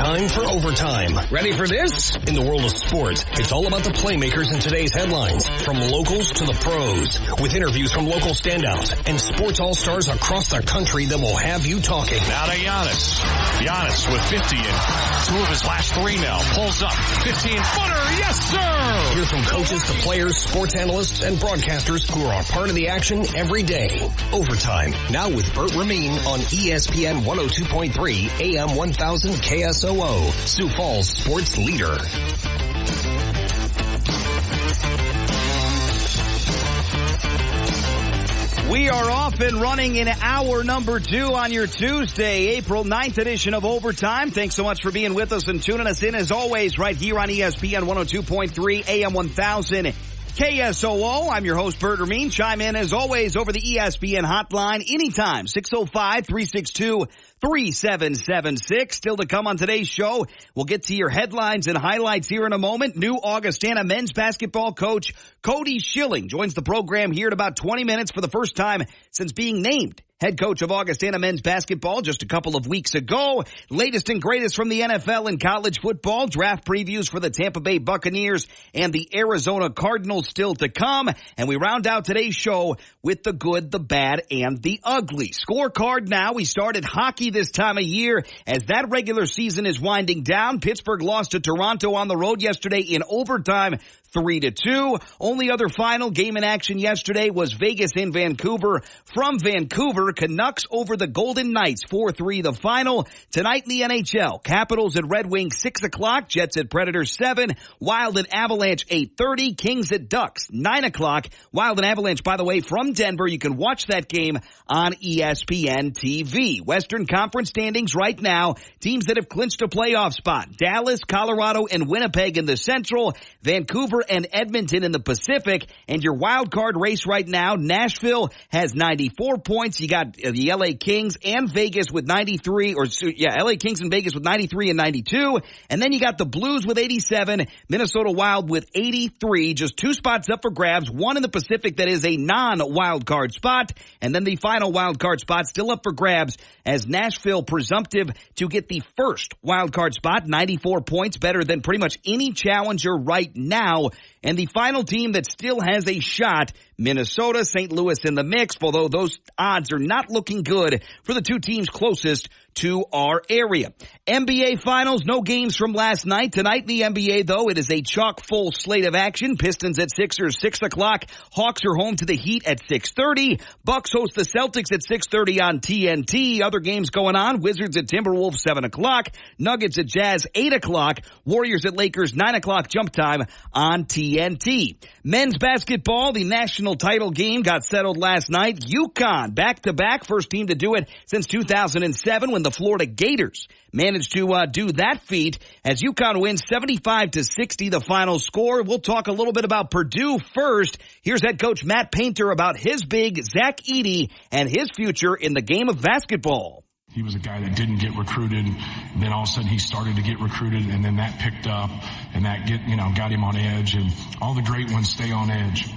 Time for overtime. Ready for this? In the world of sports, it's all about the playmakers in today's headlines, from locals to the pros, with interviews from local standouts and sports all-stars across the country that will have you talking. Now to Giannis. Giannis with 50 and 2 of his last 3 now. Pulls up. 15-footer. Yes, sir! Hear from coaches to players, sports analysts, and broadcasters who are a part of the action every day. Overtime. Now with Bert Ramin on ESPN 102.3 AM 1000 KSOO. Sioux Falls sports leader. We are off and running in hour number 2 on your Tuesday, April 9th edition of Overtime. Thanks so much for being with us and tuning us in as always right here on ESPN 102.3 AM 1000 KSOO. I'm your host, Bert Ramin. Chime in as always over the ESPN hotline anytime, 605-362-3776. Still to come on today's show, we'll get to your headlines and highlights here in a moment. New Augustana men's basketball coach Cody Schilling joins the program here in about 20 minutes for the first time since being named head coach of Augustana men's basketball just a couple of weeks ago. Latest and greatest from the NFL and college football. Draft previews for the Tampa Bay Buccaneers and the Arizona Cardinals still to come. And we round out today's show with the good, the bad, and the ugly. Scorecard now. We started hockey this time of year as that regular season is winding down. Pittsburgh lost to Toronto on the road yesterday in overtime, 3-2. Only other final game in action yesterday was Vegas in Vancouver. From Vancouver, Canucks over the Golden Knights, 4-3 the final. Tonight in the NHL, Capitals at Red Wings, 6 o'clock. Jets at Predators, 7. Wild at Avalanche, 8:30. Kings at Ducks, 9 o'clock. Wild and Avalanche, by the way, from Denver. You can watch that game on ESPN TV. Western Conference standings right now. Teams that have clinched a playoff spot. Dallas, Colorado, and Winnipeg in the Central. Vancouver and Edmonton in the Pacific. And your wild card race right now, Nashville has 94 points. You got the LA Kings and Vegas with 93, LA Kings and Vegas with 93 and 92. And then you got the Blues with 87, Minnesota Wild with 83. Just 2 spots up for grabs. One in the Pacific that is a non-wild card spot. And then the final wild card spot still up for grabs as Nashville presumptive to get the first wild card spot. 94 points, better than pretty much any challenger right now. And the final team that still has a shot, Minnesota, St. Louis in the mix, although those odds are not looking good for the 2 teams closest to our area. NBA Finals, no games from last night. Tonight in the NBA, though, it is a chock-full slate of action. Pistons at Sixers, 6 o'clock. Hawks are home to the Heat at 6:30. Bucks host the Celtics at 6:30 on TNT. Other games going on. Wizards at Timberwolves, 7 o'clock. Nuggets at Jazz, 8 o'clock. Warriors at Lakers, 9 o'clock jump time on TNT. Men's basketball, the national title game got settled last night. UConn, back-to-back, first team to do it since 2007 when the Florida Gators managed to do that feat as UConn wins 75-60 the final score. We'll talk a little bit about Purdue first. Here's head coach Matt Painter about his big Zach Edey and his future in the game of basketball. He was a guy that didn't get recruited. Then all of a sudden he started to get recruited, and then that picked up, and that got him on edge. And all the great ones stay on edge.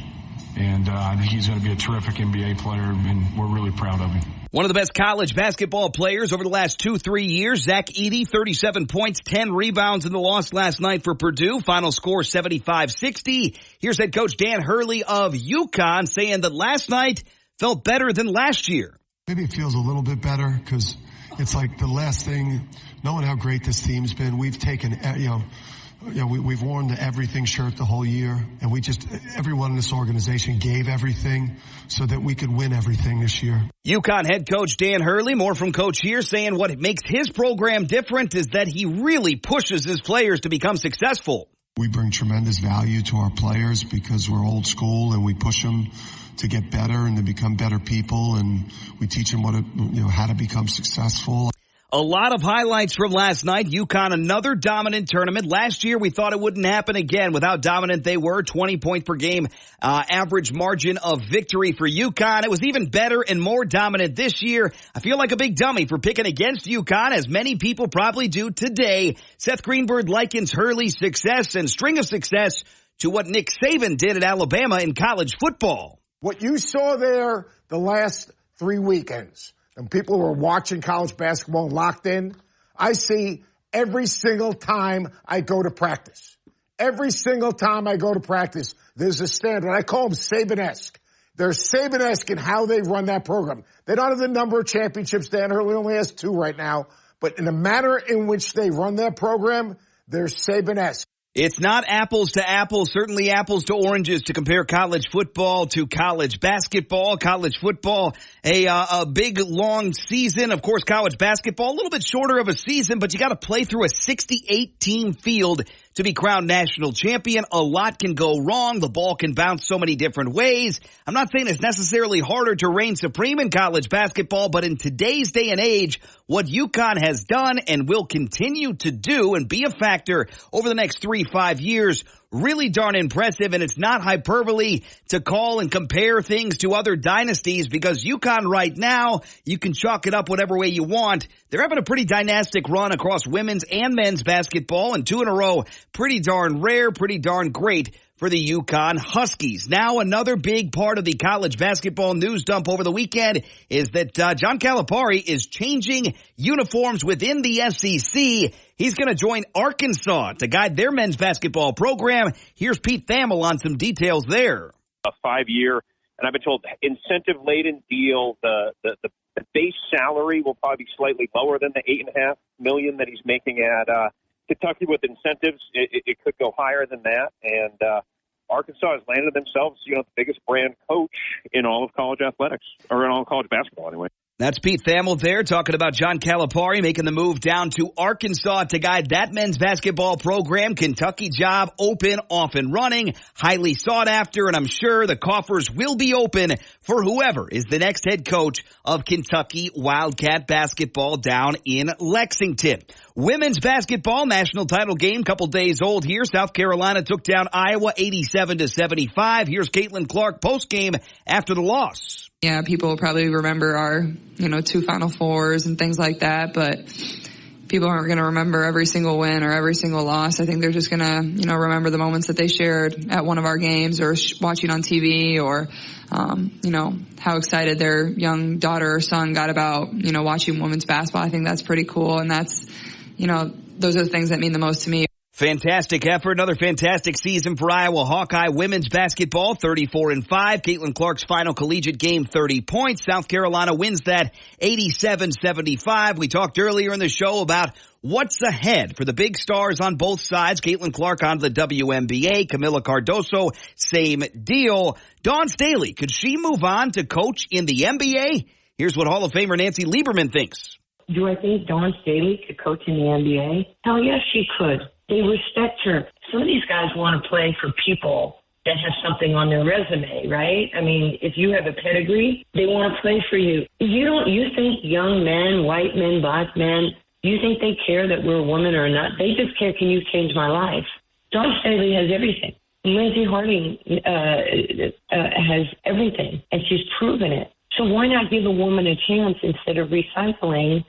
And I think he's going to be a terrific NBA player, and we're really proud of him. One of the best college basketball players over the last 2-3 years, Zach Edey, 37 points, 10 rebounds in the loss last night for Purdue. Final score 75-60. Here's head coach Dan Hurley of UConn saying that last night felt better than last year. Maybe it feels a little bit better because it's like the last thing, knowing how great this team's been, we've taken, we've worn the everything shirt the whole year, and everyone in this organization gave everything so that we could win everything this year. UConn head coach Dan Hurley, more from coach here, saying what makes his program different is that he really pushes his players to become successful. We bring tremendous value to our players because we're old school, and we push them to get better and to become better people, and we teach them how to become successful. A lot of highlights from last night. UConn, another dominant tournament. Last year, we thought it wouldn't happen again with how dominant they were. 20 point per game average margin of victory for UConn. It was even better and more dominant this year. I feel like a big dummy for picking against UConn, as many people probably do today. Seth Greenberg likens Hurley's success and string of success to what Nick Saban did at Alabama in college football. What you saw there the last 3 weekends, and people who are watching college basketball locked in, I see every single time I go to practice. Every single time I go to practice, there's a standard. I call them Saban-esque. They're Saban-esque in how they run that program. They don't have the number of championships. Dan Hurley only has 2 right now. But in the manner in which they run that program, they're Saban-esque. It's not apples to apples, certainly apples to oranges to compare college football to college basketball. College football, a big, long season. Of course, college basketball, a little bit shorter of a season, but you got to play through a 68-team field to be crowned national champion. A lot can go wrong. The ball can bounce so many different ways. I'm not saying it's necessarily harder to reign supreme in college basketball, but in today's day and age, what UConn has done and will continue to do and be a factor over the next 3-5 years, really darn impressive. And it's not hyperbole to call and compare things to other dynasties, because UConn right now, you can chalk it up whatever way you want. They're having a pretty dynastic run across women's and men's basketball, and 2 in a row, pretty darn rare, pretty darn great for the UConn Huskies. Now, another big part of the college basketball news dump over the weekend is that John Calipari is changing uniforms within the SEC. He's going to join Arkansas to guide their men's basketball program. Here's Pete Thamel on some details there. A 5-year, and I've been told, incentive-laden deal. The base salary will probably be slightly lower than the $8.5 million that he's making at Kentucky with incentives. It could go higher than that. And Arkansas has landed themselves, the biggest brand coach in all of college athletics, or in all of college basketball anyway. That's Pete Thamel there talking about John Calipari making the move down to Arkansas to guide that men's basketball program. Kentucky job open, off and running, highly sought after, and I'm sure the coffers will be open for whoever is the next head coach of Kentucky Wildcat basketball down in Lexington. Women's basketball national title game, couple days old here. South Carolina took down Iowa 87-75. Here's Caitlin Clark post game after the loss. Yeah, people will probably remember our, 2 Final Fours and things like that, but people aren't going to remember every single win or every single loss. I think they're just going to, remember the moments that they shared at one of our games or watching on TV, or, how excited their young daughter or son got about, watching women's basketball. I think that's pretty cool. And that's, those are the things that mean the most to me. Fantastic effort. Another fantastic season for Iowa Hawkeye women's basketball, 34-5. Caitlin Clark's final collegiate game, 30 points. South Carolina wins that 87-75. We talked earlier in the show about what's ahead for the big stars on both sides. Caitlin Clark on the WNBA. Camila Cardoso, same deal. Dawn Staley, could she move on to coach in the NBA? Here's what Hall of Famer Nancy Lieberman thinks. Do I think Dawn Staley could coach in the NBA? Hell yes, she could. They respect her. Some of these guys want to play for people that have something on their resume, right? I mean, if you have a pedigree, they want to play for you. You think young men, white men, black men, you think they care that we're a woman or not? They just care, can you change my life? Dawn Staley has everything. Lindsey Harding has everything, and she's proven it. So why not give a woman a chance instead of recycling,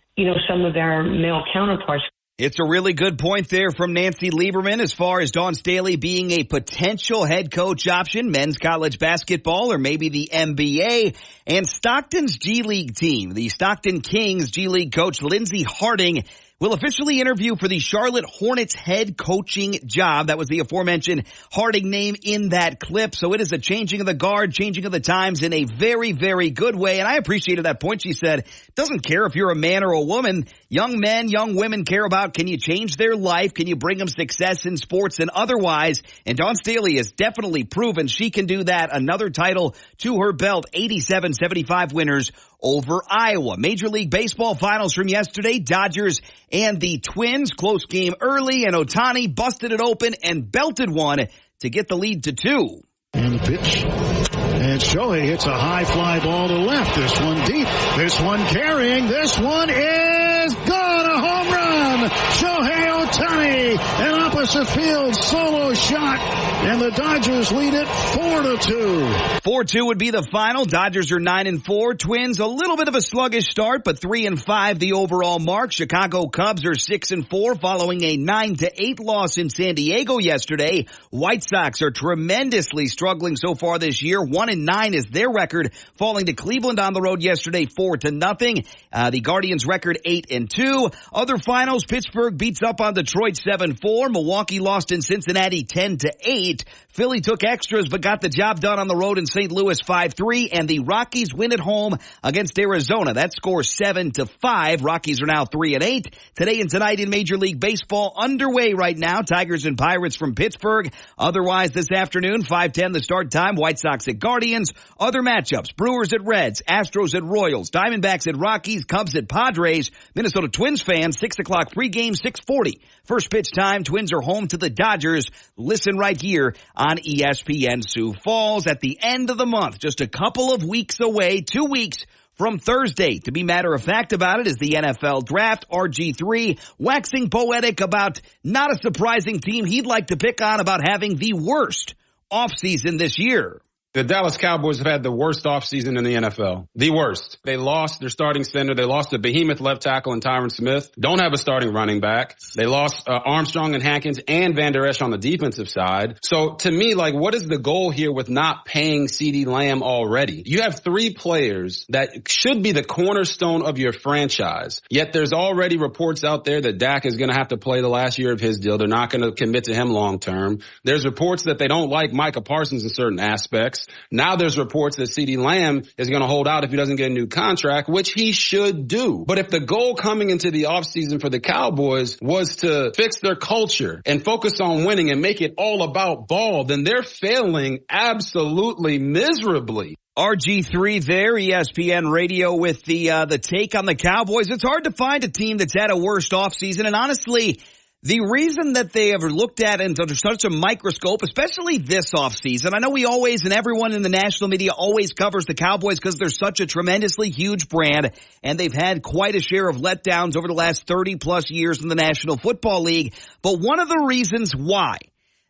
some of our male counterparts? It's a really good point there from Nancy Lieberman as far as Dawn Staley being a potential head coach option, men's college basketball, or maybe the NBA. And Stockton's G League team, the Stockton Kings G League coach Lindsey Harding, will officially interview for the Charlotte Hornets head coaching job. That was the aforementioned Harding name in that clip. So it is a changing of the guard, changing of the times in a very, very good way. And I appreciated that point. She said, doesn't care if you're a man or a woman. Young men, young women care about, can you change their life? Can you bring them success in sports and otherwise? And Dawn Staley has definitely proven she can do that. Another title to her belt, 87-75 winners over Iowa. Major League Baseball finals from yesterday. Dodgers and the Twins. Close game early, and Ohtani busted it open and belted one to get the lead to 2. And the pitch. And Shohei hits a high fly ball to left. This one deep. This one carrying. This one is gone. A home run. Shohei Ohtani, an opposite field solo shot, and the Dodgers lead it 4-2. 4-2 would be the final. Dodgers are 9-4. Twins, a little bit of a sluggish start, but 3-5 the overall mark. Chicago Cubs are 6-4 following a 9-8 loss in San Diego yesterday. White Sox are tremendously struggling so far this year. 1-9 is their record, falling to Cleveland on the road yesterday 4-0. The Guardians record 8-2. Other finals, Pittsburgh beats up on Detroit 7-4. Milwaukee lost in Cincinnati 10-8. Philly took extras but got the job done on the road in St. Louis 5-3. And the Rockies win at home against Arizona. That score 7-5. Rockies are now 3-8. Today and tonight in Major League Baseball underway right now. Tigers and Pirates from Pittsburgh. Otherwise this afternoon, 5:10 the start time. White Sox at Guardians. Other matchups, Brewers at Reds, Astros at Royals, Diamondbacks at Rockies, Cubs at Padres. Minnesota Twins fans, 6 o'clock pregame, 6:40. First pitch time, Twins are home to the Dodgers. Listen right here on ESPN Sioux Falls at the end of the month. Just a couple of weeks away, 2 weeks from Thursday. To be matter of fact about it is the NFL Draft. RG3 waxing poetic about not a surprising team he'd like to pick on about having the worst offseason this year. The Dallas Cowboys have had the worst offseason in the NFL. The worst. They lost their starting center. They lost a behemoth left tackle in Tyron Smith. Don't have a starting running back. They lost Armstrong and Hankins and Van Der Esch on the defensive side. So to me, like, what is the goal here with not paying CeeDee Lamb already? You have 3 players that should be the cornerstone of your franchise. Yet there's already reports out there that Dak is going to have to play the last year of his deal. They're not going to commit to him long term. There's reports that they don't like Micah Parsons in certain aspects. Now there's reports that CeeDee Lamb is going to hold out if he doesn't get a new contract, which he should do. But if the goal coming into the offseason for the Cowboys was to fix their culture and focus on winning and make it all about ball, then they're failing absolutely miserably. RG3 there, ESPN Radio with the take on the Cowboys. It's hard to find a team that's had a worse offseason, and honestly, the reason that they have looked at it under such a microscope, especially this offseason, I know we always, and everyone in the national media always covers the Cowboys because they're such a tremendously huge brand, and they've had quite a share of letdowns over the last 30-plus years in the National Football League. But one of the reasons why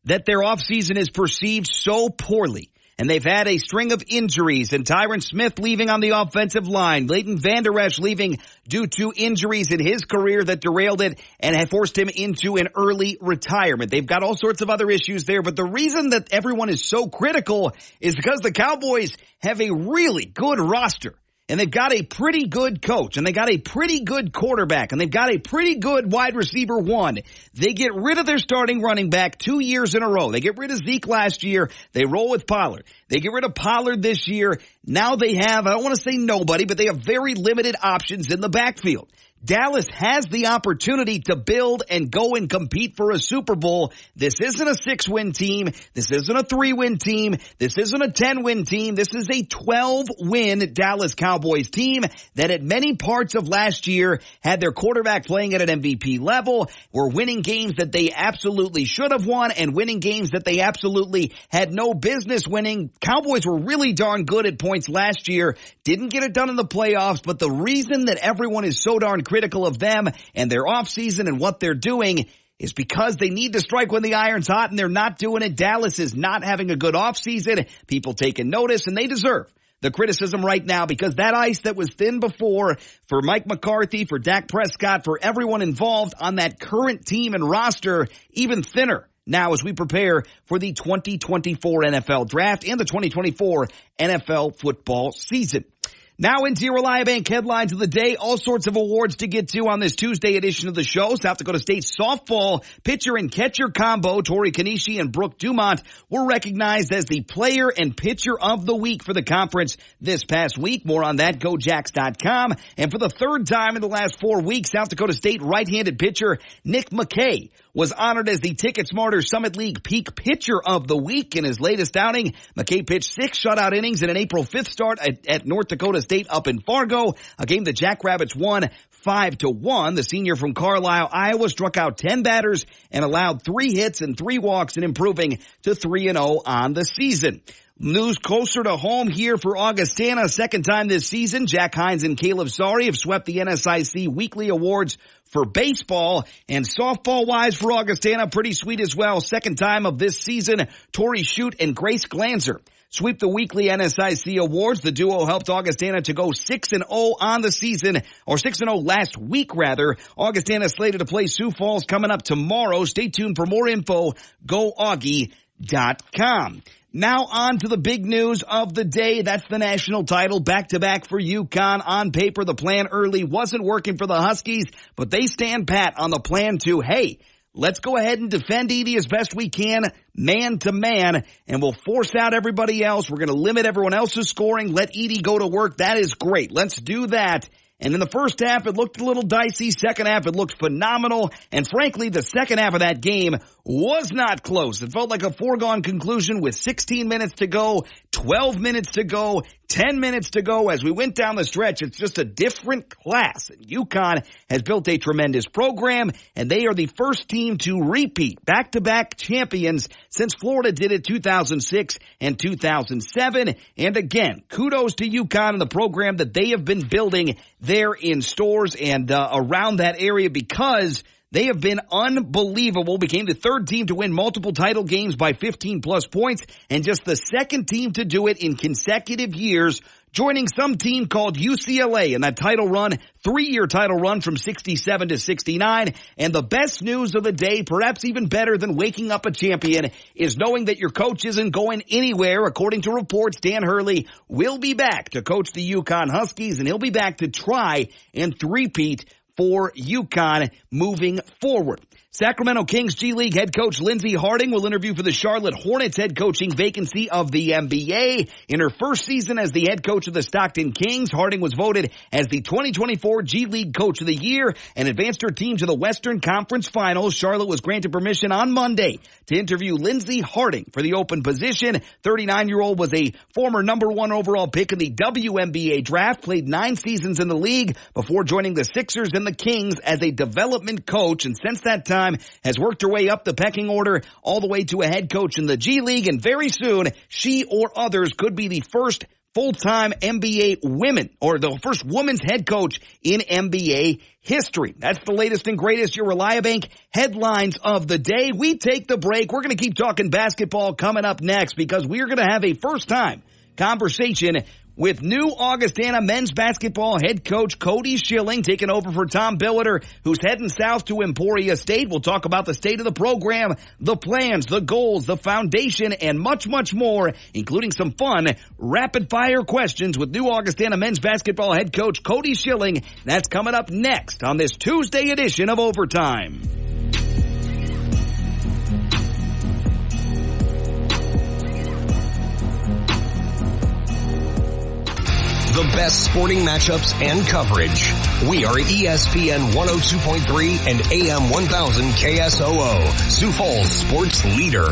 that their offseason is perceived so poorly, and they've had a string of injuries, and Tyron Smith leaving on the offensive line, Leighton Van Der Esch leaving due to injuries in his career that derailed it and had forced him into an early retirement. They've got all sorts of other issues there, but the reason that everyone is so critical is because the Cowboys have a really good roster. And they've got a pretty good coach, and they got a pretty good quarterback, and they've got a pretty good wide receiver 1. They get rid of their starting running back 2 years in a row. They get rid of Zeke last year. They roll with Pollard. They get rid of Pollard this year. Now they have, I don't want to say nobody, but they have very limited options in the backfield. Dallas has the opportunity to build and go and compete for a Super Bowl. This isn't a 6-win team. This isn't a 3-win team. This isn't a 10-win team. This is a 12-win Dallas Cowboys team that at many parts of last year had their quarterback playing at an MVP level, were winning games that they absolutely should have won and winning games that they absolutely had no business winning. Cowboys were really darn good at points last year. Didn't get it done in the playoffs, but the reason that everyone is so darn critical of them and their offseason and what they're doing is because they need to strike when the iron's hot, and they're not doing it. Dallas is not having a good offseason. People taking notice, and they deserve the criticism right now because that ice that was thin before for Mike McCarthy, for Dak Prescott, for everyone involved on that current team and roster, even thinner now as we prepare for the 2024 NFL Draft and the 2024 NFL football season. Now into your Reliabank headlines of the day. All sorts of awards to get to on this Tuesday edition of the show. South Dakota State softball pitcher and catcher combo, Tori Kanishi and Brooke Dumont, were recognized as the player and pitcher of the week for the conference this past week. More on that, GoJacks.com. And for the third time in the last 4 weeks, South Dakota State right-handed pitcher Nick McKay was honored as the Ticket Smarter Summit League Peak Pitcher of the Week in his latest outing. McKay pitched 6 shutout innings in an April 5th start at North Dakota State up in Fargo, a game the Jackrabbits won 5-1. The senior from Carlisle, Iowa, struck out 10 batters and allowed 3 hits and 3 walks, and improving to 3-0 on the season. News closer to home here for Augustana. Second time this season, Jack Hines and Caleb Sari have swept the NSIC weekly awards for baseball, and softball-wise for Augustana, pretty sweet as well. Second time of this season, Tori Shute and Grace Glanzer sweep the weekly NSIC awards. The duo helped Augustana to go 6-0 on the season, or 6-0 last week rather. Augustana slated to play Sioux Falls coming up tomorrow. Stay tuned for more info. GoAugie.com. Now on to the big news of the day. That's the national title back-to-back for UConn. On paper, the plan early wasn't working for the Huskies, but they stand pat on the plan to, hey, let's go ahead and defend Edie as best we can, man to man, and we'll force out everybody else. We're going to limit everyone else's scoring. Let Edie go to work. That is great. Let's do that. And in the first half, it looked a little dicey. Second half, it looked phenomenal. And frankly, the second half of that game was not close. It felt like a foregone conclusion with 16 minutes to go, 12 minutes to go, 10 minutes to go. As we went down the stretch, it's just a different class. And UConn has built a tremendous program, and they are the first team to repeat back-to-back champions since Florida did it 2006 and 2007. And again, kudos to UConn and the program that they have been building there in Stores and around that area, because they have been unbelievable. Became the third team to win multiple title games by 15-plus points, and just the second team to do it in consecutive years, joining some team called UCLA in that title run, 3-year title run from 67 to 69. And the best news of the day, perhaps even better than waking up a champion, is knowing that your coach isn't going anywhere. According to reports, Dan Hurley will be back to coach the UConn Huskies, and he'll be back to try and three-peat for UConn moving forward. Sacramento Kings G League head coach Lindsey Harding will interview for the Charlotte Hornets head coaching vacancy of the NBA. In her first season as the head coach of the Stockton Kings, Harding was voted as the 2024 G League Coach of the Year and advanced her team to the Western Conference Finals. Charlotte was granted permission on Monday to interview Lindsey Harding for the open position. 39-year-old was a former number 1 overall pick in the WNBA draft, played 9 seasons in the league before joining the Sixers and the Kings as a development coach, and since that time has worked her way up the pecking order all the way to a head coach in the G League, and very soon she or others could be the first full-time NBA women, or the first women's head coach in NBA history. That's the latest and greatest, your Reliabank headlines of the day. We take the break. We're going to keep talking basketball coming up next, because we're going to have a first-time conversation with new Augustana men's basketball head coach Cody Schilling, taking over for Tom Billiter, who's heading south to Emporia State. We'll talk about the state of the program, the plans, the goals, the foundation, and much, much more, including some fun rapid-fire questions with new Augustana men's basketball head coach Cody Schilling. That's coming up next on this Tuesday edition of Overtime. The best sporting matchups and coverage. We are ESPN 102.3 and AM 1000 KSOO, Sioux Falls sports leader.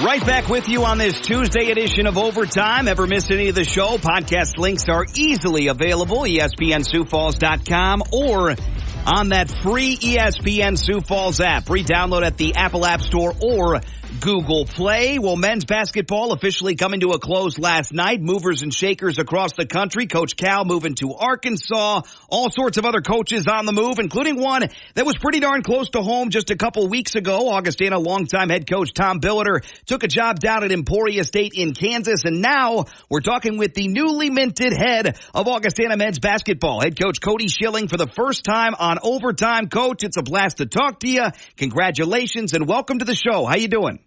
Right back with you on this Tuesday edition of Overtime. Ever miss any of the show? Podcast links are easily available, ESPNSiouxFalls.com, or on that free ESPN Sioux Falls app. Free download at the Apple App Store or Google Play. Well, men's basketball officially coming to a close last night. Movers and shakers across the country. Coach Cal moving to Arkansas. All sorts of other coaches on the move, including one that was pretty darn close to home just a couple weeks ago. Augustana longtime head coach Tom Billiter took a job down at Emporia State in Kansas, and now we're talking with the newly minted head of Augustana men's basketball, head coach Cody Schilling, for the first time on Overtime. Coach, it's a blast to talk to you. Congratulations and welcome to the show. How you doing?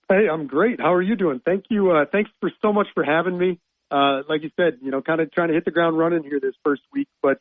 Hey, I'm great. How are you doing? Thank you. Thanks for so much for having me. Like you said, kind of trying to hit the ground running here this first week, but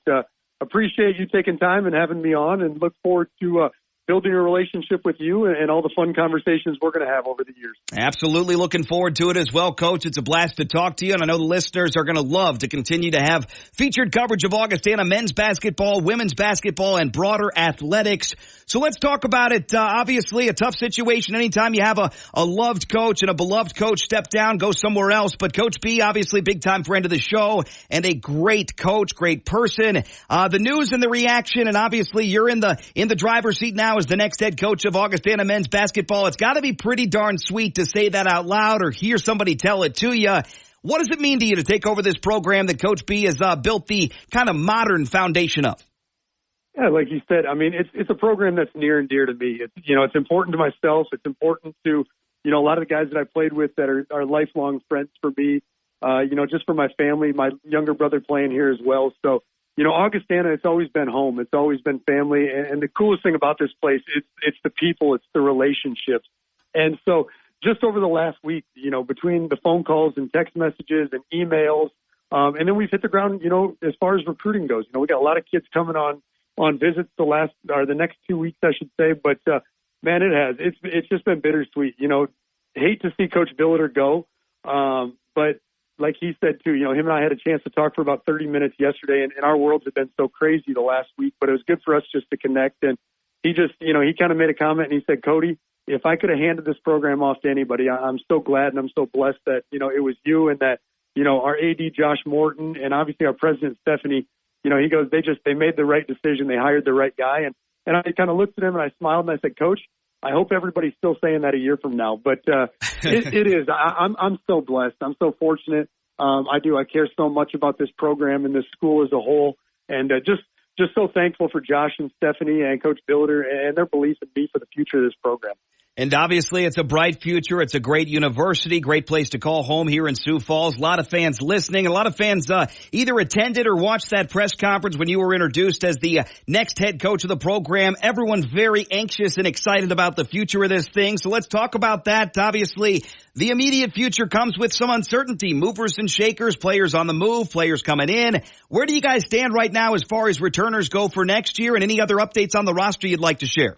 appreciate you taking time and having me on, and look forward to building a relationship with you and all the fun conversations we're going to have over the years. Absolutely looking forward to it as well, Coach. It's a blast to talk to you, and I know the listeners are going to love to continue to have featured coverage of Augustana men's basketball, women's basketball, and broader athletics So let's talk about it. Obviously, a tough situation anytime you have a loved coach and a beloved coach step down, go somewhere else. But Coach B, obviously, big-time friend of the show and a great coach, great person. The news and the reaction, and obviously you're in the driver's seat now as the next head coach of Augustana men's basketball. It's got to be pretty darn sweet to say that out loud or hear somebody tell it to you. What does it mean to you to take over this program that Coach B has built the kind of modern foundation of? Yeah, like you said, I mean, it's a program that's near and dear to me. It's important to myself. It's important to, a lot of the guys that I played with that are lifelong friends for me, just for my family, my younger brother playing here as well. So, Augustana, it's always been home. It's always been family. And the coolest thing about this place, it's the people, it's the relationships. And so just over the last week, between the phone calls and text messages and emails, and then we've hit the ground, as far as recruiting goes. We got a lot of kids coming on visits the next 2 weeks, I should say. But, man, it's just been bittersweet. Hate to see Coach Billiter go. But like he said, too, him and I had a chance to talk for about 30 minutes yesterday, and our worlds have been so crazy the last week, but it was good for us just to connect. And he just, he kind of made a comment, and he said, Cody, if I could have handed this program off to anybody, I'm so glad and I'm so blessed that, it was you and that, our AD Josh Morton and obviously our president Stephanie, he goes, they made the right decision. They hired the right guy. And I kind of looked at him and I smiled and I said, Coach, I hope everybody's still saying that a year from now. But it is. I'm so blessed. I'm so fortunate. I care so much about this program and this school as a whole. And just so thankful for Josh and Stephanie and Coach Billiter and their belief in me for the future of this program. And obviously, it's a bright future. It's a great university, great place to call home here in Sioux Falls. A lot of fans listening. A lot of fans either attended or watched that press conference when you were introduced as the next head coach of the program. Everyone's very anxious and excited about the future of this thing. So let's talk about that. Obviously, the immediate future comes with some uncertainty. Movers and shakers, players on the move, players coming in. Where do you guys stand right now as far as returners go for next year, and any other updates on the roster you'd like to share?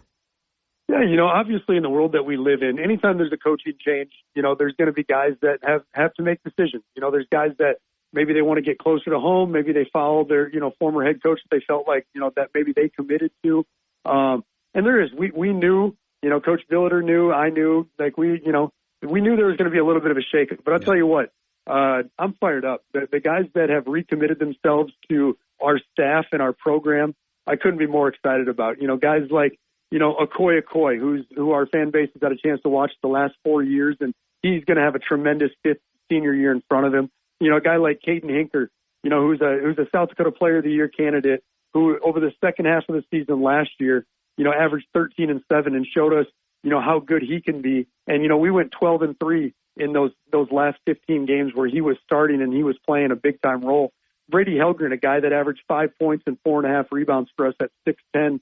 Yeah, obviously in the world that we live in, anytime there's a coaching change, there's going to be guys that have to make decisions. There's guys that maybe they want to get closer to home. Maybe they follow their, former head coach that they felt like, that maybe they committed to. And there is, we knew, Coach Billiter knew, I knew, like we knew there was going to be a little bit of a shakeup. But I'll tell you what, I'm fired up. The guys that have recommitted themselves to our staff and our program, I couldn't be more excited about. Guys like, Augie, who our fan base has had a chance to watch the last 4 years, and he's going to have a tremendous fifth senior year in front of him. A guy like Caden Hinker, who's a South Dakota Player of the Year candidate, who over the second half of the season last year, averaged 13 and 7 and showed us, how good he can be. And, we went 12 and 3 in those last 15 games where he was starting and he was playing a big time role. Brady Helgren, a guy that averaged 5 points and 4.5 rebounds for us at 6'10",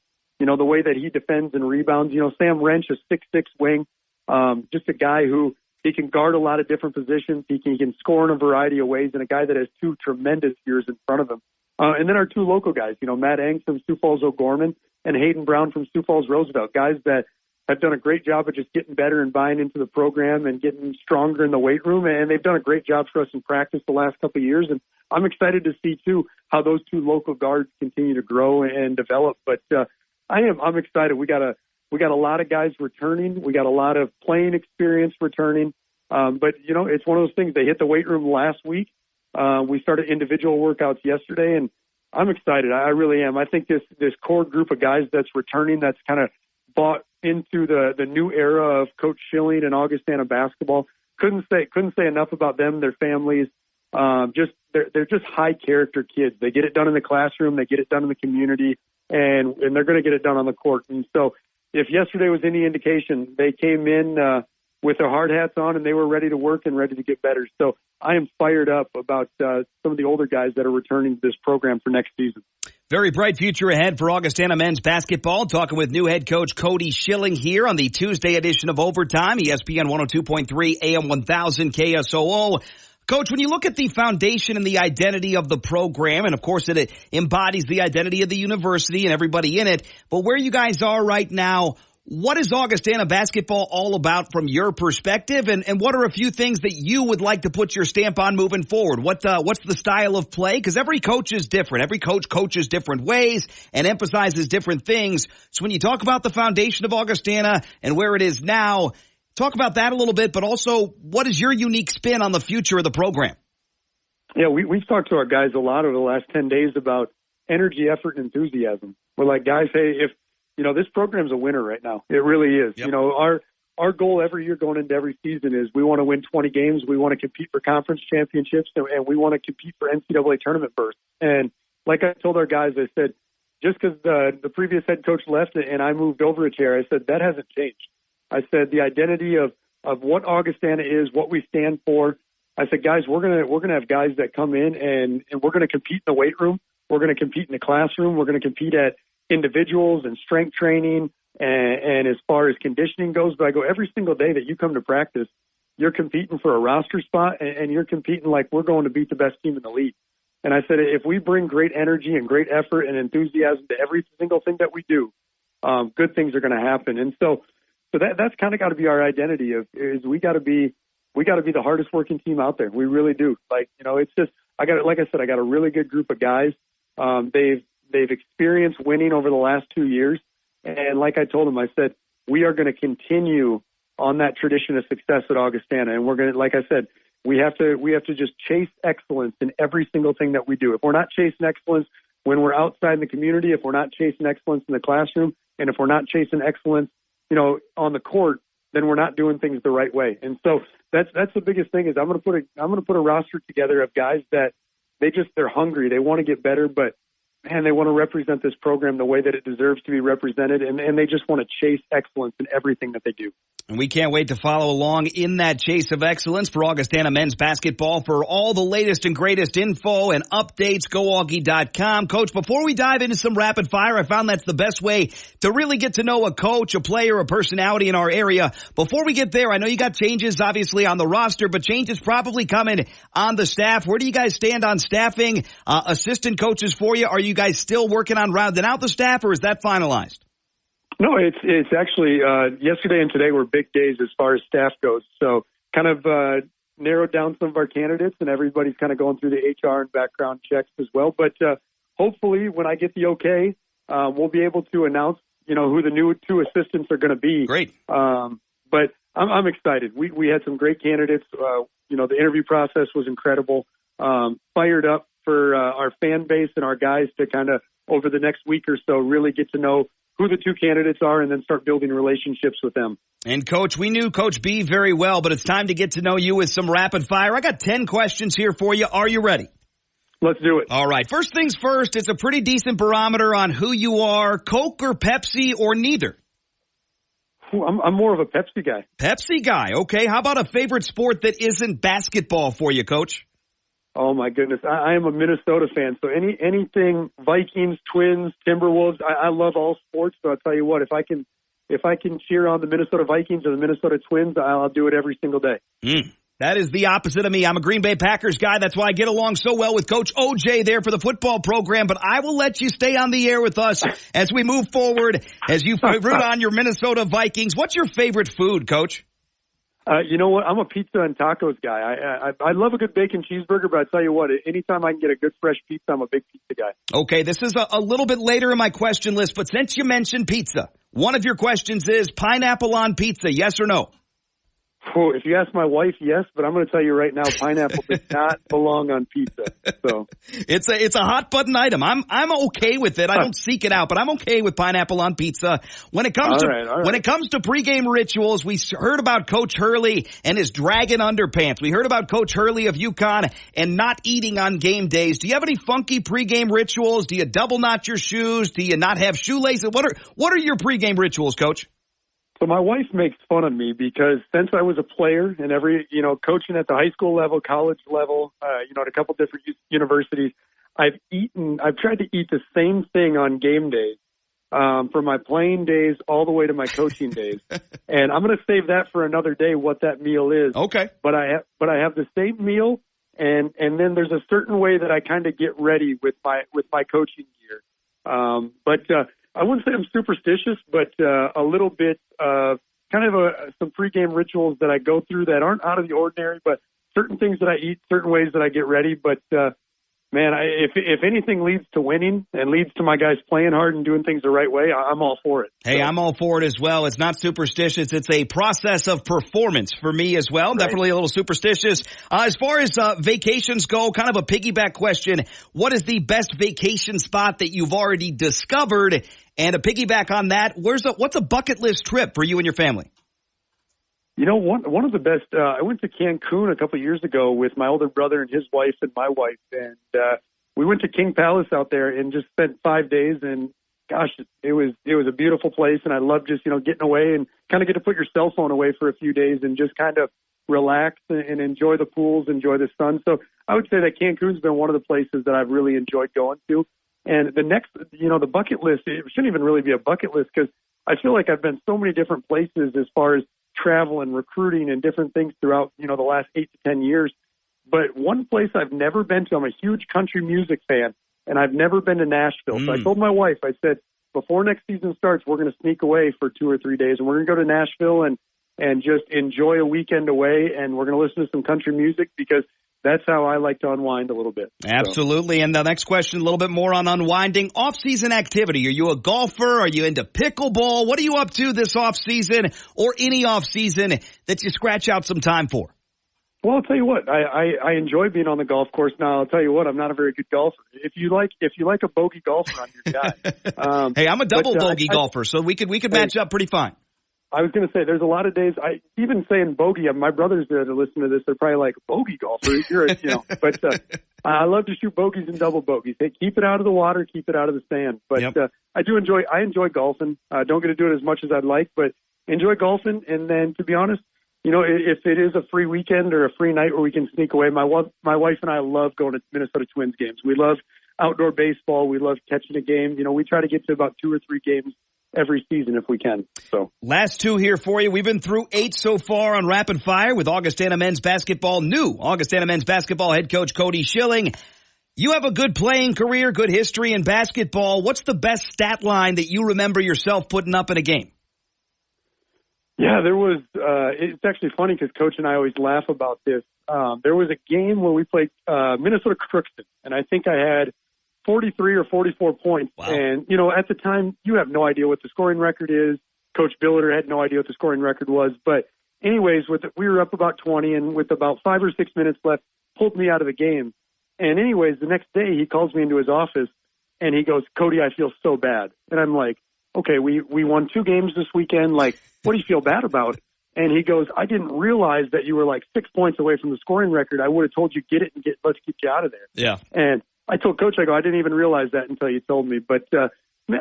the way that he defends and rebounds. Sam Wrench, a 6'6" wing, just a guy who he can guard a lot of different positions. He can score in a variety of ways, and a guy that has 2 tremendous years in front of him. And then our 2 local guys, Matt Eng from Sioux Falls O'Gorman and Hayden Brown from Sioux Falls Roosevelt, guys that have done a great job of just getting better and buying into the program and getting stronger in the weight room. And they've done a great job for us in practice the last couple of years. And I'm excited to see, too, how those 2 local guards continue to grow and develop. But I'm excited. We got a lot of guys returning. We got a lot of playing experience returning. But it's one of those things. They hit the weight room last week. We started individual workouts yesterday, and I'm excited. I really am. I think this core group of guys that's returning, that's kind of bought into the new era of Coach Schilling and Augustana basketball. Couldn't say enough about them, their families. They're just high character kids. They get it done in the classroom. They get it done in the community. And they're going to get it done on the court. And so if yesterday was any indication, they came in with their hard hats on and they were ready to work and ready to get better. So I am fired up about some of the older guys that are returning to this program for next season. Very bright future ahead for Augustana men's basketball. Talking with new head coach Cody Schilling here on the Tuesday edition of Overtime, ESPN 102.3 AM 1000 KSOO. Coach, when you look at the foundation and the identity of the program, and of course it embodies the identity of the university and everybody in it, but where you guys are right now, What is Augustana basketball all about from your perspective, and what are a few things that you would like to put your stamp on moving forward? What's the style of play? Because every coach is different. Every coach coaches different ways and emphasizes different things. So when you talk about the foundation of Augustana and where it is now, talk about that a little bit, but also what is your unique spin on the future of the program? Yeah, we've talked to our guys a lot over the last 10 days about energy, effort, and enthusiasm. We're like, guys, hey, if this program's a winner right now. It really is. Yep. Our goal every year going into every season is we want to win 20 games. We want to compete for conference championships, and we want to compete for NCAA tournament berths. And like I told our guys, I said, just because the previous head coach left and I moved over a chair, I said, that hasn't changed. I said, the identity of what Augustana is, what we stand for. I said, guys, we're gonna have guys that come in and we're going to compete in the weight room. We're going to compete in the classroom. We're going to compete at individuals and strength training and as far as conditioning goes. But I go, every single day that you come to practice, you're competing for a roster spot and you're competing like we're going to beat the best team in the league. And I said, if we bring great energy and great effort and enthusiasm to every single thing that we do, good things are going to happen. And so that's kind of got to be our identity is we got to be the hardest working team out there. We really do. It's just, I got a really good group of guys. They've experienced winning over the last 2 years. And like I told them, I said, we are going to continue on that tradition of success at Augustana. And we're going to, like I said, we have to just chase excellence in every single thing that we do. If we're not chasing excellence when we're outside in the community, if we're not chasing excellence in the classroom, and if we're not chasing excellence, on the court, then we're not doing things the right way. And so that's the biggest thing is I'm going to put a roster together of guys that they're hungry. They want to get better, but man, they want to represent this program the way that it deserves to be represented, and they just want to chase excellence in everything that they do. And we can't wait to follow along in that chase of excellence for Augustana men's basketball. For all the latest and greatest info and updates, GoAugie.com. Coach, before we dive into some rapid fire, I found that's the best way to really get to know a coach, a player, a personality in our area. Before we get there, I know you got changes obviously on the roster, but changes probably coming on the staff. Where do you guys stand on staffing? Assistant coaches for you? Are you guys still working on rounding out the staff, or is that finalized? No, it's actually yesterday and today were big days as far as staff goes. So kind of narrowed down some of our candidates, and everybody's kind of going through the HR and background checks as well. But hopefully when I get the okay, we'll be able to announce, who the new 2 assistants are going to be. Great. But I'm excited. We had some great candidates. The interview process was incredible. Fired up for our fan base and our guys to kind of over the next week or so really get to know who the 2 candidates are and then start building relationships with them. And Coach, we knew Coach B very well, but it's time to get to know you with some rapid fire. I got 10 questions here for you. Are you ready? Let's do it. All right. First things first, it's a pretty decent barometer on who you are, Coke or Pepsi or neither? I'm more of a Pepsi guy. Pepsi guy. Okay. How about a favorite sport that isn't basketball for you, Coach? Oh my goodness, I am a Minnesota fan. So anything Vikings, Twins, Timberwolves, I love all sports. So I'll tell you what, if I can cheer on the Minnesota Vikings or the Minnesota Twins, I'll do it every single day. That is the opposite of me. I'm a Green Bay Packers guy. That's why I get along so well with Coach OJ there for the football program. But I will let you stay on the air with us as we move forward, as you root on your Minnesota Vikings. What's your favorite food, Coach? You know what? I'm a pizza and tacos guy. I love a good bacon cheeseburger, but I tell you what, anytime I can get a good fresh pizza, I'm a big pizza guy. Okay, this is a little bit later in my question list, but since you mentioned pizza, one of your questions is pineapple on pizza, yes or no? Oh, if you ask my wife, yes, but I'm going to tell you right now, pineapple does not belong on pizza. So it's a hot button item. I'm okay with it. I don't seek it out, but I'm okay with pineapple on pizza. When it comes when it comes to pregame rituals, we heard about Coach Hurley and his dragon underpants. We heard about Coach Hurley of UConn and not eating on game days. Do you have any funky pregame rituals? Do you double knot your shoes? Do you not have shoelaces? What are your pregame rituals, Coach? So my wife makes fun of me because since I was a player and coaching at the high school level, college level, at a couple different universities, I've tried to eat the same thing on game days, from my playing days all the way to my coaching days. And I'm going to save that for another day, what that meal is. Okay. But I have the same meal, and then there's a certain way that I kind of get ready with my coaching gear. I wouldn't say I'm superstitious, but a little bit of kind of some pregame rituals that I go through that aren't out of the ordinary, but certain things that I eat, certain ways that I get ready. But, man, if anything leads to winning and leads to my guys playing hard and doing things the right way, I'm all for it. Hey, I'm all for it as well. It's not superstitious. It's a process of performance for me as well. Right. Definitely a little superstitious. As far as vacations go, kind of a piggyback question. What is the best vacation spot that you've already discovered? And a piggyback on that, what's a bucket list trip for you and your family? You know, one of the best, I went to Cancun a couple of years ago with my older brother and his wife and my wife. And we went to King Palace out there and just spent 5 days. And gosh, it was a beautiful place. And I love just, getting away and kind of get to put your cell phone away for a few days and just kind of relax and enjoy the pools, enjoy the sun. So I would say that Cancun's been one of the places that I've really enjoyed going to. And the next, the bucket list, it shouldn't even really be a bucket list because I feel like I've been so many different places as far as travel and recruiting and different things throughout, the last 8 to 10 years. But one place I've never been to, I'm a huge country music fan, and I've never been to Nashville. So I told my wife, I said, before next season starts, we're going to sneak away for 2 or 3 days, and we're going to go to Nashville and just enjoy a weekend away, and we're going to listen to some country music because that's how I like to unwind a little bit. Absolutely. And the next question, a little bit more on unwinding. Off-season activity. Are you a golfer? Are you into pickleball? What are you up to this off-season or any off-season that you scratch out some time for? Well, I'll tell you what, I enjoy being on the golf course. Now, I'll tell you what, I'm not a very good golfer. If you like a bogey golfer, I'm your guy. Hey, I'm a double bogey golfer, so we could match up pretty fine. I was going to say, there's a lot of days, even saying bogey, my brothers that are listening to this, they're probably like, bogey golfer, but I love to shoot bogeys and double bogeys. Hey, keep it out of the water, keep it out of the sand. But I enjoy golfing. Don't get to do it as much as I'd like, but enjoy golfing. And then, to be honest, if it is a free weekend or a free night where we can sneak away, my wife and I love going to Minnesota Twins games. We love outdoor baseball. We love catching a game. We try to get to about 2 or 3 games every season if we can. So last 2 here for you. We've been through 8 so far on Rapid Fire with Augustana men's basketball, new Augustana men's basketball head coach Cody Schilling. You have a good playing career, good history in basketball. What's the best stat line that you remember yourself putting up in a game? Yeah, there was, it's actually funny because Coach and I always laugh about this. There was a game where we played Minnesota Crookston, and I think I had 43 or 44 points. Wow. And, at the time, you have no idea what the scoring record is. Coach Billiter had no idea what the scoring record was. But anyways, we were up about 20, and with about 5 or 6 minutes left, pulled me out of the game. And anyways, the next day, he calls me into his office, and he goes, Cody, I feel so bad. And I'm like, okay, we won 2 games this weekend. Like, what do you feel bad about? And he goes, I didn't realize that you were like 6 points away from the scoring record. I would have told you, get it and let's get you out of there. Yeah. And I told Coach, I didn't even realize that until you told me. But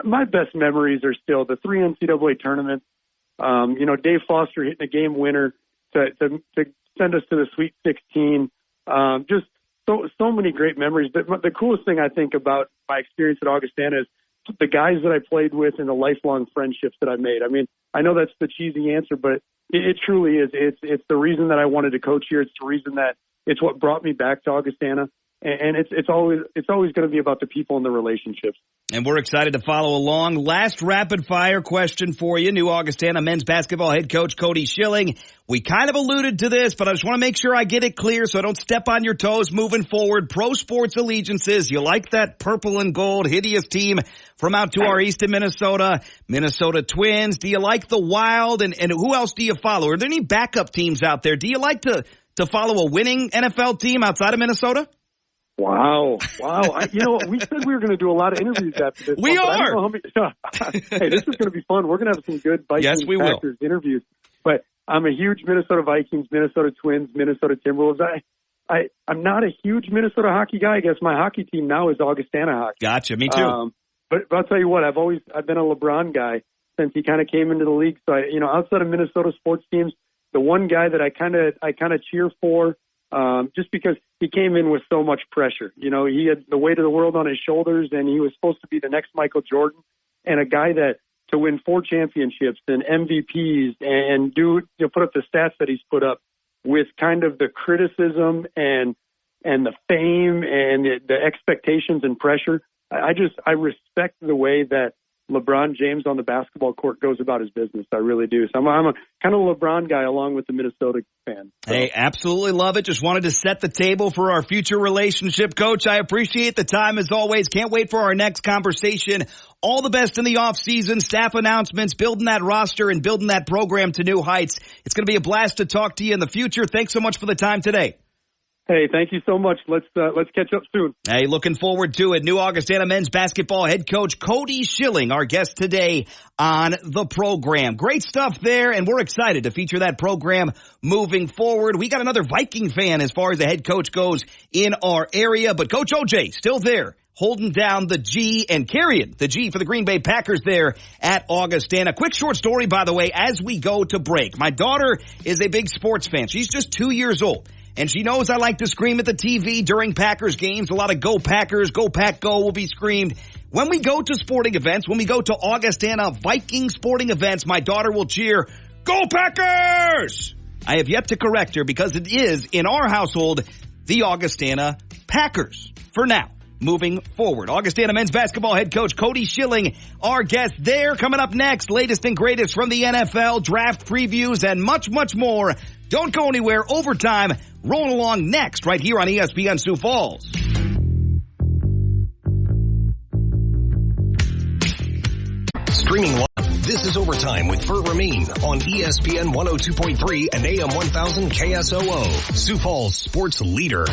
my best memories are still the 3 NCAA tournaments. Dave Foster hitting a game winner to send us to the Sweet 16. Just so many great memories. But the coolest thing I think about my experience at Augustana is the guys that I played with and the lifelong friendships that I made. I mean, I know that's the cheesy answer, but it truly is. It's the reason that I wanted to coach here. It's the reason that it's what brought me back to Augustana. And it's always going to be about the people and the relationships. And we're excited to follow along. Last rapid fire question for you. New Augustana men's basketball head coach Cody Schilling. We kind of alluded to this, but I just want to make sure I get it clear so I don't step on your toes moving forward. Pro sports allegiances. You like that purple and gold hideous team from out to our east in Minnesota Twins. Do you like the Wild? And who else do you follow? Are there any backup teams out there? Do you like to follow a winning NFL team outside of Minnesota? Wow. We said we were going to do a lot of interviews after this. We are. Hey, this is going to be fun. We're going to have some good Vikings Packers interviews. But I'm a huge Minnesota Vikings, Minnesota Twins, Minnesota Timberwolves. I'm not a huge Minnesota hockey guy. I guess my hockey team now is Augustana hockey. Gotcha. Me too. But I'll tell you what, I've been a LeBron guy since he kind of came into the league. So outside of Minnesota sports teams, the one guy that I kind of cheer for, just because he came in with so much pressure. He had the weight of the world on his shoulders, and he was supposed to be the next Michael Jordan, and a guy that to win 4 championships and MVPs and put up the stats that he's put up with kind of the criticism and the fame and the expectations and pressure. I respect the way that LeBron James on the basketball court goes about his business. I really do. So I'm a kind of LeBron guy along with the Minnesota fan. So. Hey, absolutely love it. Just wanted to set the table for our future relationship, Coach. I appreciate the time as always. Can't wait for our next conversation. All the best in the offseason, staff announcements, building that roster and building that program to new heights. It's going to be a blast to talk to you in the future. Thanks so much for the time today. Hey, thank you so much. Let's catch up soon. Hey, looking forward to it. New Augustana men's basketball head coach Cody Schilling, our guest today on the program. Great stuff there, and we're excited to feature that program moving forward. We got another Viking fan as far as the head coach goes in our area, but Coach OJ still there, holding down the G and carrying the G for the Green Bay Packers there at Augustana. Quick short story, by the way, as we go to break. My daughter is a big sports fan. She's just 2 years old. And she knows I like to scream at the TV during Packers games. A lot of Go Packers, Go Pack Go will be screamed. When we go to sporting events, when we go to Augustana Viking sporting events, my daughter will cheer, Go Packers! I have yet to correct her because it is, in our household, the Augustana Packers. For now, moving forward. Augustana men's basketball head coach Cody Schilling, our guest there. Coming up next, latest and greatest from the NFL, draft previews, and much, much more. Don't go anywhere. Overtime rolling along next right here on ESPN Sioux Falls. Streaming live, this is Overtime with Bert Ramin on ESPN 102.3 and AM 1000 KSOO, Sioux Falls sports leader.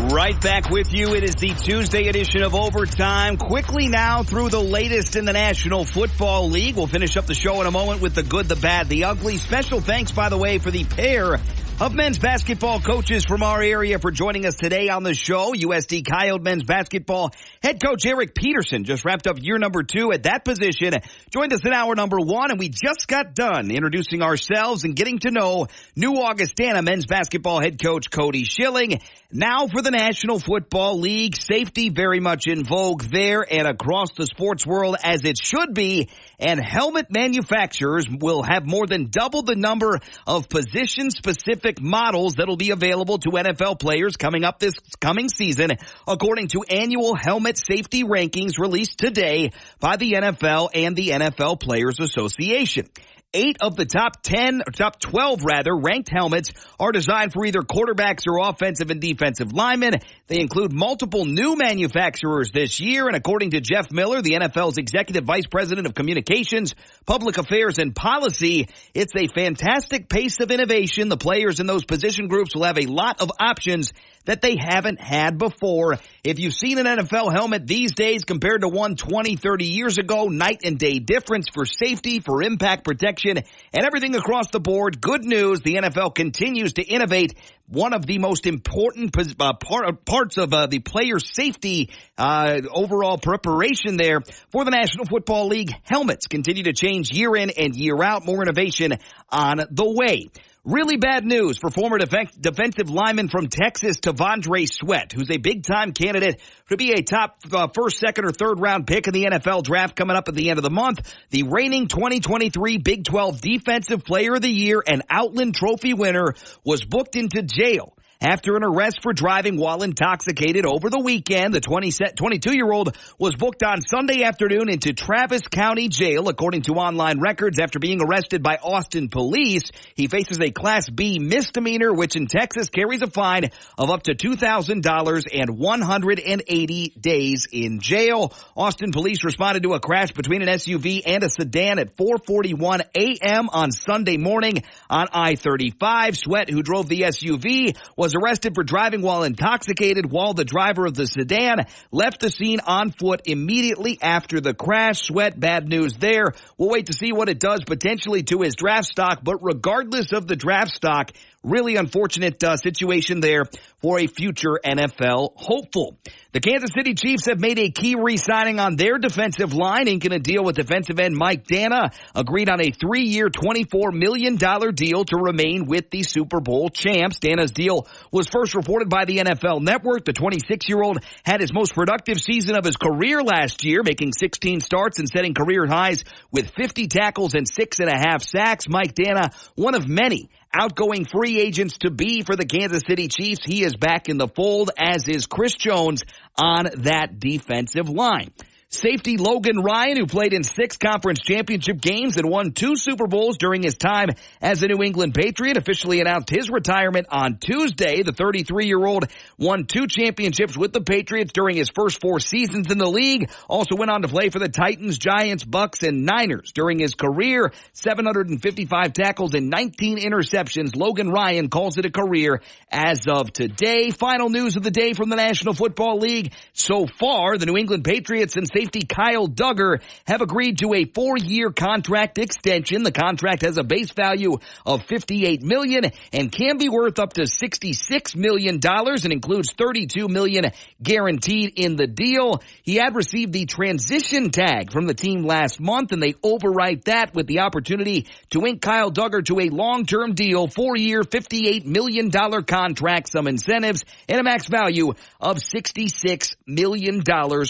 Right back with you. It is the Tuesday edition of Overtime. Quickly now through the latest in the National Football League. We'll finish up the show in a moment with the good, the bad, the ugly. Special thanks, by the way, for the pair of men's basketball coaches from our area for joining us today on the show. USD Coyote men's basketball head coach Eric Peterson just wrapped up year number 2 at that position. Joined us in hour number 1, and we just got done introducing ourselves and getting to know new Augustana men's basketball head coach Cody Schilling. Now for the National Football League, safety very much in vogue there and across the sports world as it should be. And helmet manufacturers will have more than double the number of position-specific models that will be available to NFL players coming up this coming season, according to annual helmet safety rankings released today by the NFL and the NFL Players Association. 8 of the top 12 ranked helmets are designed for either quarterbacks or offensive and defensive linemen. They include multiple new manufacturers this year, and according to Jeff Miller, the NFL's Executive Vice President of Communications, Public Affairs, and Policy, it's a fantastic pace of innovation. The players in those position groups will have a lot of options that they haven't had before. If you've seen an NFL helmet these days compared to one 20, 30 years ago, night and day difference for safety, for impact protection, and everything across the board. Good news, the NFL continues to innovate. One of the most important parts of the player safety overall preparation there for the National Football League. Helmets continue to change year in and year out. More innovation on the way. Really bad news for former defensive lineman from Texas, Tavondre Sweat, who's a big-time candidate to be a top first, second, or third-round pick in the NFL draft coming up at the end of the month. The reigning 2023 Big 12 Defensive Player of the Year and Outland Trophy winner was booked into jail after an arrest for driving while intoxicated over the weekend. The 22-year-old was booked on Sunday afternoon into Travis County Jail, according to online records, after being arrested by Austin police. He faces a Class B misdemeanor, which in Texas carries a fine of up to $2,000 and 180 days in jail. Austin police responded to a crash between an SUV and a sedan at 4:41 a.m. on Sunday morning on I-35. Sweat, who drove the SUV, was arrested for driving while intoxicated, while the driver of the sedan left the scene on foot immediately after the crash. Sweat, bad news there. We'll wait to see what it does potentially to his draft stock, but regardless of the draft stock, really unfortunate situation there for a future NFL hopeful. The Kansas City Chiefs have made a key re-signing on their defensive line, inking a deal with defensive end Mike Dana, agreed on a 3-year, $24 million deal to remain with the Super Bowl champs. Dana's deal was first reported by the NFL Network. The 26-year-old had his most productive season of his career last year, making 16 starts and setting career highs with 50 tackles and 6.5 sacks. Mike Dana, one of many outgoing free agents to be for the Kansas City Chiefs. He is back in the fold, as is Chris Jones on that defensive line. Safety Logan Ryan, who played in 6 conference championship games and won 2 Super Bowls during his time as a New England Patriot, officially announced his retirement on Tuesday. The 33-year-old won 2 championships with the Patriots during his first 4 seasons in the league. Also went on to play for the Titans, Giants, Bucks, and Niners during his career. 755 tackles and 19 interceptions. Logan Ryan calls it a career as of today. Final news of the day from the National Football League. So far, the New England Patriots and safety Kyle Duggar have agreed to a 4-year contract extension. The contract has a base value of $58 million and can be worth up to $66 million and includes $32 million guaranteed in the deal. He had received the transition tag from the team last month, and they overwrite that with the opportunity to ink Kyle Duggar to a long-term deal, 4-year, $58 million contract, some incentives, and a max value of $66 million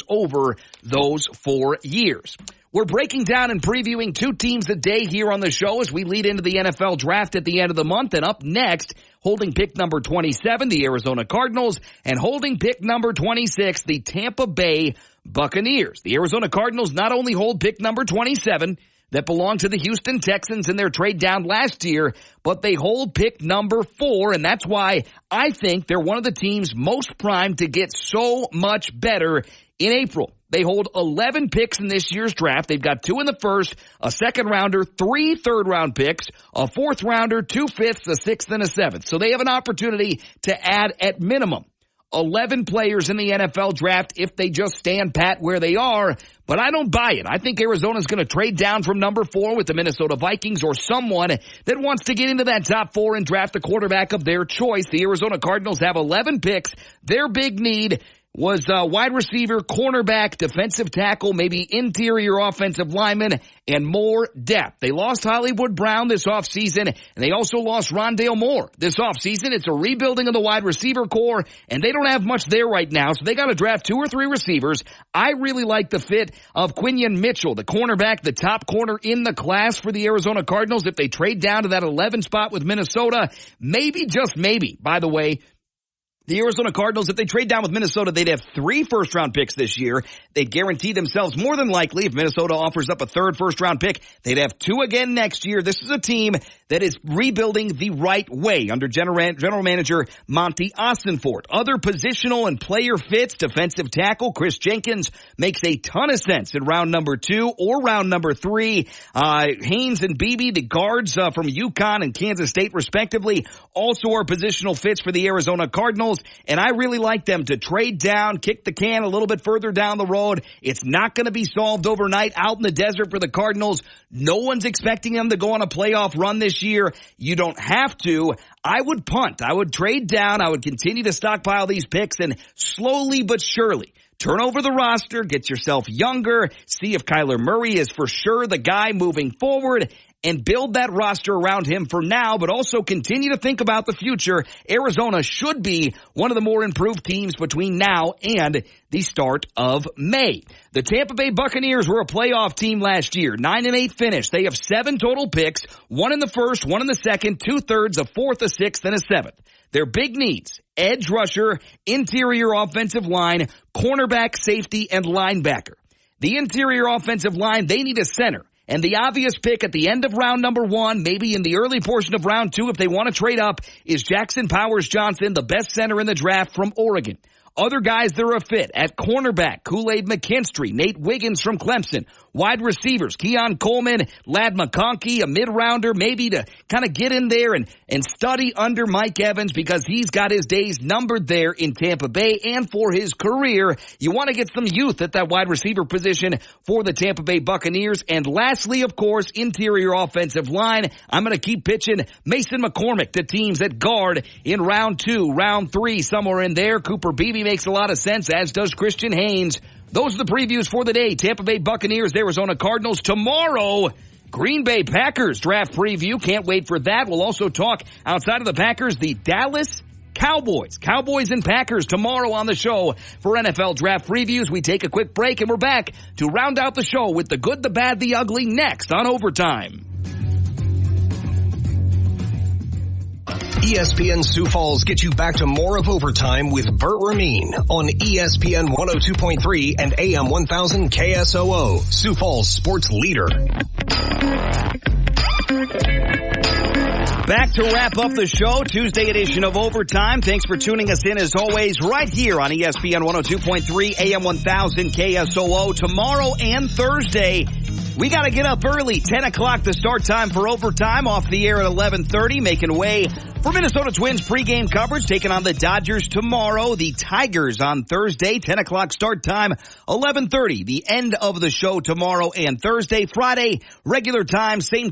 over those 4 years. We're breaking down and previewing 2 teams a day here on the show as we lead into the NFL draft at the end of the month. And up next, holding pick number 27, the Arizona Cardinals, and holding pick number 26, the Tampa Bay Buccaneers. The Arizona Cardinals not only hold pick number 27, that belonged to the Houston Texans in their trade down last year, but they hold pick number 4, and that's why I think they're one of the teams most primed to get so much better in April. They hold 11 picks in this year's draft. They've got 2 in the first, a second rounder, 3 third-round picks, a 4th rounder, 2 fifths, a 6th, and a 7th. So they have an opportunity to add at minimum 11 players in the NFL draft if they just stand pat where they are. But I don't buy it. I think Arizona's going to trade down from number 4 with the Minnesota Vikings or someone that wants to get into that top 4 and draft a quarterback of their choice. The Arizona Cardinals have 11 picks. Their big need was wide receiver, cornerback, defensive tackle, maybe interior offensive lineman, and more depth. They lost Hollywood Brown this offseason, and they also lost Rondale Moore this offseason. It's a rebuilding of the wide receiver core, and they don't have much there right now, so they got to draft 2 or 3 receivers. I really like the fit of Quinion Mitchell, the cornerback, the top corner in the class for the Arizona Cardinals. If they trade down to that 11 spot with Minnesota, maybe, just maybe, by the way, the Arizona Cardinals, if they trade down with Minnesota, they'd have 3 first-round picks this year. They'd guarantee themselves more than likely, if Minnesota offers up a 3rd first-round pick, they'd have 2 again next year. This is a team that is rebuilding the right way under general manager Monty Ossenfort. Other positional and player fits, defensive tackle Chris Jenkins makes a ton of sense in round number 2 or round number 3. Haynes and MBB, the guards from UConn and Kansas State respectively, also are positional fits for the Arizona Cardinals. And I really like them to trade down, kick the can a little bit further down the road. It's not going to be solved overnight out in the desert for the Cardinals. No one's expecting them to go on a playoff run this year. You don't have to. I would punt. I would trade down. I would continue to stockpile these picks and slowly but surely turn over the roster, get yourself younger, see if Kyler Murray is for sure the guy moving forward, and build that roster around him for now, but also continue to think about the future. Arizona should be one of the more improved teams between now and the start of May. The Tampa Bay Buccaneers were a playoff team last year. 9-8 finish. They have 7 total picks, 1 in the first, 1 in the second, 2/3, a 4th, a 6th, and a 7th. Their big needs: edge rusher, interior offensive line, cornerback, safety, and linebacker. The interior offensive line, they need a center. And the obvious pick at the end of round number 1, maybe in the early portion of round 2 if they want to trade up, is Jackson Powers Johnson, the best center in the draft from Oregon. Other guys that are a fit at cornerback: Kool-Aid McKinstry, Nate Wiggins from Clemson. Wide receivers: Keon Coleman, Ladd McConkey, a mid-rounder maybe to kind of get in there and study under Mike Evans because he's got his days numbered there in Tampa Bay and for his career. You want to get some youth at that wide receiver position for the Tampa Bay Buccaneers. And lastly, of course, interior offensive line. I'm going to keep pitching Mason McCormick to teams at guard in round 2, round 3, somewhere in there. Cooper Beebe makes a lot of sense, as does Christian Haynes. Those are the previews for the day. Tampa Bay Buccaneers, Arizona Cardinals. Tomorrow, Green Bay Packers draft preview. Can't wait for that. We'll also talk, outside of the Packers, the Dallas Cowboys. Cowboys and Packers tomorrow on the show for NFL draft previews. We take a quick break and we're back to round out the show with the good, the bad, the ugly next on Overtime. ESPN Sioux Falls gets you back to more of Overtime with Bert Ramin on ESPN 102.3 and AM 1000 KSOO, Sioux Falls sports leader. Back to wrap up the show, Tuesday edition of Overtime. Thanks for tuning us in as always right here on ESPN 102.3 AM 1000 KSOO. Tomorrow and Thursday, we got to get up early, 10 o'clock the start time for Overtime, off the air at 11:30, making way for Minnesota Twins pregame coverage, taking on the Dodgers tomorrow, the Tigers on Thursday, 10 o'clock start time, 11:30, the end of the show tomorrow and Thursday. Friday, regular time, same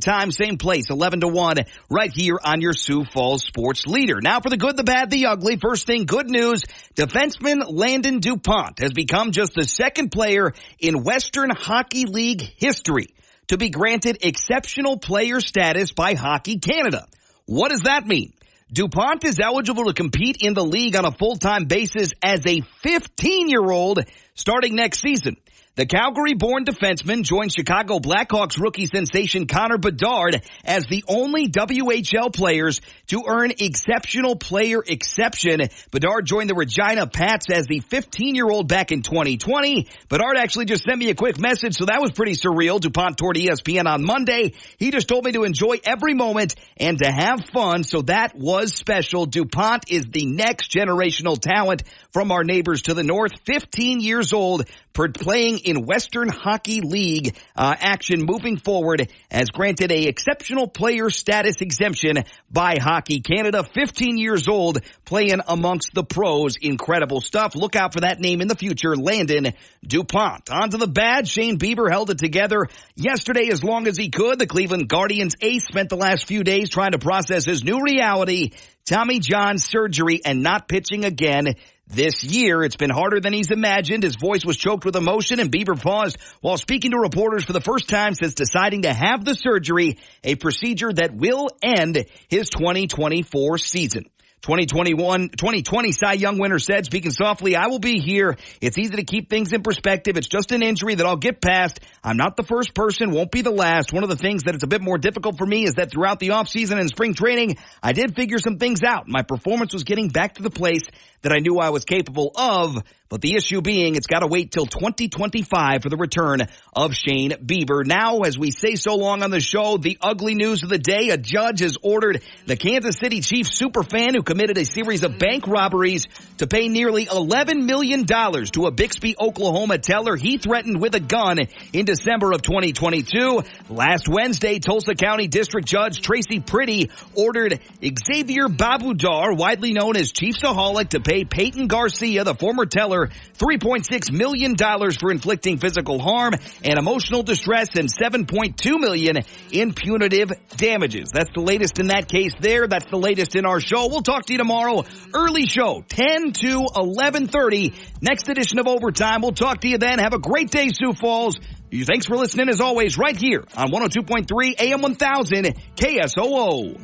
place, 11 to 1, right here on your Sioux Falls sports leader. Now for the good, the bad, the ugly. First thing, good news, defenseman Landon DuPont has become just the second player in Western Hockey League history to be granted exceptional player status by Hockey Canada. What does that mean? DuPont is eligible to compete in the league on a full-time basis as a 15-year-old starting next season. The Calgary-born defenseman joined Chicago Blackhawks rookie sensation Connor Bedard as the only WHL players to earn exceptional player exception. Bedard joined the Regina Pats as the 15-year-old back in 2020. Bedard actually just sent me a quick message, so that was pretty surreal. DuPont toured ESPN on Monday. He just told me to enjoy every moment and to have fun, so that was special. DuPont is the next generational talent from our neighbors to the north, 15 years old, playing in Western Hockey League action moving forward, as granted a exceptional player status exemption by Hockey Canada. 15 years old, playing amongst the pros. Incredible stuff. Look out for that name in the future, Landon DuPont. On to the bad. Shane Bieber held it together yesterday as long as he could. The Cleveland Guardians ace spent the last few days trying to process his new reality, Tommy John surgery, and not pitching again this year. It's been harder than he's imagined. His voice was choked with emotion, and Bieber paused while speaking to reporters for the first time since deciding to have the surgery, a procedure that will end his 2024 season. 2020 Cy Young winner said, speaking softly, "I will be here. It's easy to keep things in perspective. It's just an injury that I'll get past. I'm not the first person, won't be the last. One of the things that it's a bit more difficult for me is that throughout the offseason and spring training, I did figure some things out. My performance was getting back to the place that I knew I was capable of. But the issue being, it's got to wait till 2025 for the return of Shane Bieber." Now, as we say so long on the show, the ugly news of the day, a judge has ordered the Kansas City Chiefs superfan who committed a series of bank robberies to pay nearly $11 million to a Bixby, Oklahoma teller he threatened with a gun in December of 2022. Last Wednesday, Tulsa County District Judge Tracy Priddy ordered Xavier Babudar, widely known as Chiefsaholic, to pay Peyton Garcia, the former teller, $3.6 million for inflicting physical harm and emotional distress, and $7.2 million in punitive damages. That's the latest in that case there. That's the latest in our show. We'll talk to you tomorrow. Early show, 10 to 11:30. Next edition of Overtime. We'll talk to you then. Have a great day, Sioux Falls. Thanks for listening as always right here on 102.3 AM 1000 KSOO.